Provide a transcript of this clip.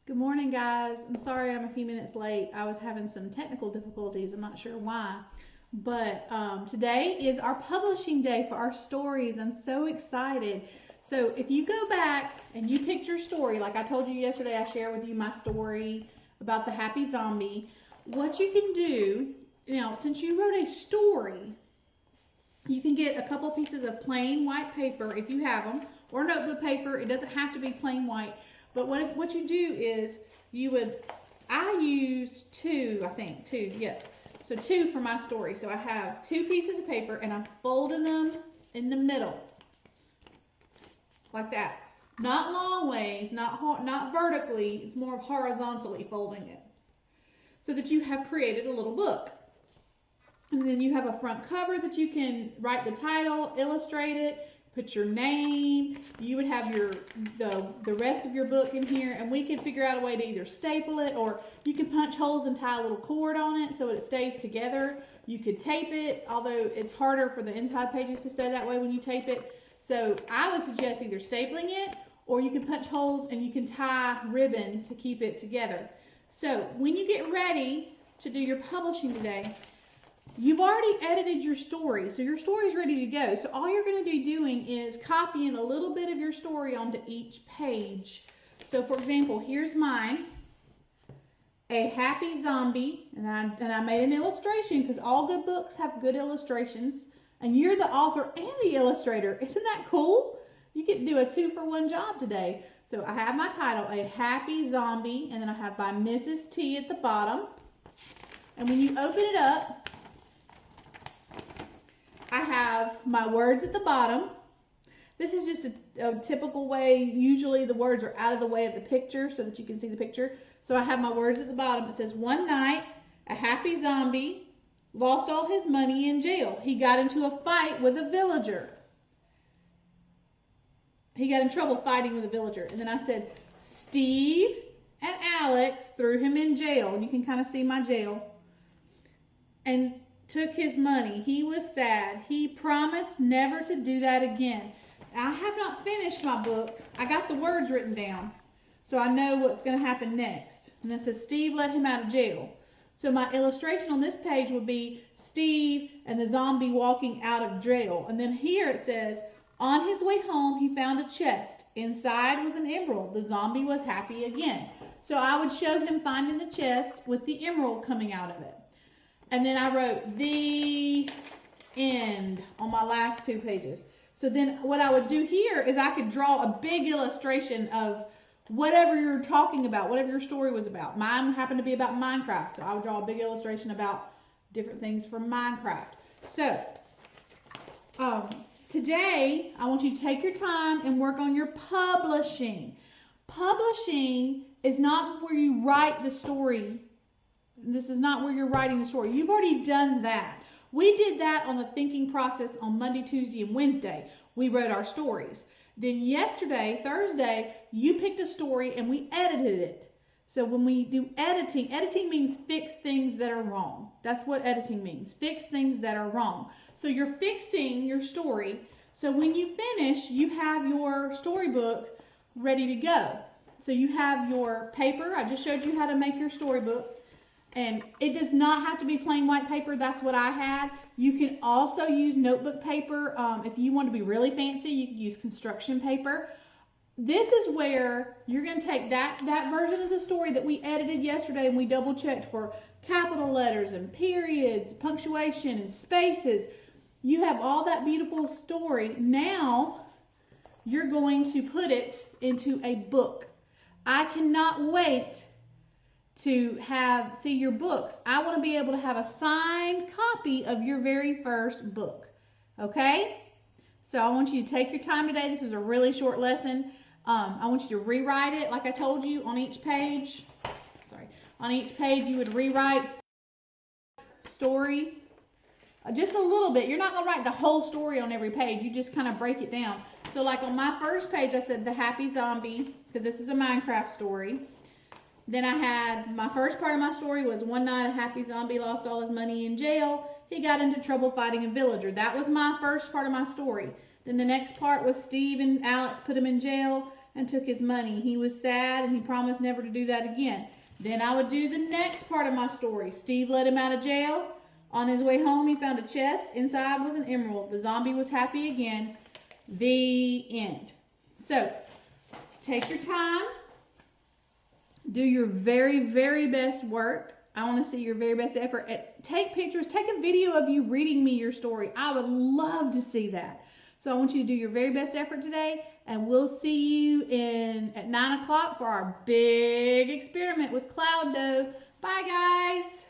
Good morning, guys. I'm sorry I'm a few minutes late. I was having some technical difficulties. I'm not sure why. But today is our publishing day for our stories. I'm so excited. So if you go back and you picked your story, like I told you yesterday, I shared with you my story about the happy zombie. What you can do, since you wrote a story, you can get a couple pieces of plain white paper if you have them, or notebook paper. It doesn't have to be plain white. But what you do is I used two, yes. So two for my story. So I have two pieces of paper and I'm folding them in the middle, like that. Not long ways, not vertically, it's more horizontally folding it. So that you have created a little book. And then you have a front cover that you can write the title, illustrate it, put your name. You would have the rest of your book in here, and we can figure out a way to either staple it, or you can punch holes and tie a little cord on it so it stays together. You could tape it, although it's harder for the inside pages to stay that way when you tape it. So I would suggest either stapling it, or you can punch holes and you can tie ribbon to keep it together. So when you get ready to do your publishing today, you've already edited your story, so your story is ready to go. So all you're going to be doing is copying a little bit of your story onto each page. So for example, here's mine, a happy zombie, and I made an illustration because all good books have good illustrations, and you're the author and the illustrator. Isn't that cool? You get to do a 2-for-1 job today. So I have my title, A Happy Zombie, and then I have by Mrs. T at the bottom. And when you open it up, I have my words at the bottom. This is just a typical way. Usually the words are out of the way of the picture so that you can see the picture. So I have my words at the bottom. It says, one night, a happy zombie lost all his money in jail. He got into a fight with a villager. He got in trouble fighting with a villager. And then I said, Steve and Alex threw him in jail. And you can kind of see my jail. And took his money. He was sad. He promised never to do that again. I have not finished my book. I got the words written down, so I know what's going to happen next. And it says, Steve let him out of jail. So my illustration on this page would be Steve and the zombie walking out of jail. And then here it says, on his way home, he found a chest. Inside was an emerald. The zombie was happy again. So I would show him finding the chest with the emerald coming out of it. And then I wrote the end on my last two pages. So then what I would do here is I could draw a big illustration of whatever you're talking about, whatever your story was about. Mine happened to be about Minecraft, so I would draw a big illustration about different things from Minecraft. So today I want you to take your time and work on your publishing. Publishing is not where you write the story. This is not where you're writing the story. You've already done that. We did that on the thinking process on Monday, Tuesday, and Wednesday. We wrote our stories. Then yesterday, Thursday, you picked a story and we edited it. So when we do editing, editing means fix things that are wrong. That's what editing means. Fix things that are wrong. So you're fixing your story. So when you finish, you have your storybook ready to go. So you have your paper. I just showed you how to make your storybook. And it does not have to be plain white paper. That's what I had. You can also use notebook paper. If you want to be really fancy, you can use construction paper. This is where you're going to take that version of the story that we edited yesterday and we double checked for capital letters and periods, punctuation and spaces. You have all that beautiful story. Now you're going to put it into a book. I cannot wait to see your books. I want to be able to have a signed copy of your very first book. Okay? So I want you to take your time today. This is a really short lesson. I want you to rewrite it like I told you on each page. On each page you would rewrite story just a little bit. You're not going to write the whole story on every page. You just kind of break it down. So like on my first page I said the happy zombie, because this is a Minecraft story. Then I had, my first part of my story was one night a happy zombie lost all his money in jail. He got into trouble fighting a villager. That was my first part of my story. Then the next part was Steve and Alex put him in jail. and took his money. He was sad and he promised never to do that again. Then I would do the next part of my story. Steve let him out of jail. On his way home, he found a chest. Inside was an emerald. The zombie was happy again. The end. So, take your time. Do your very, very best work. I want to see your very best effort. Take pictures. Take a video of you reading me your story. I would love to see that. So I want you to do your very best effort today, and we'll see you at 9 o'clock for our big experiment with Cloud Dough. Bye, guys.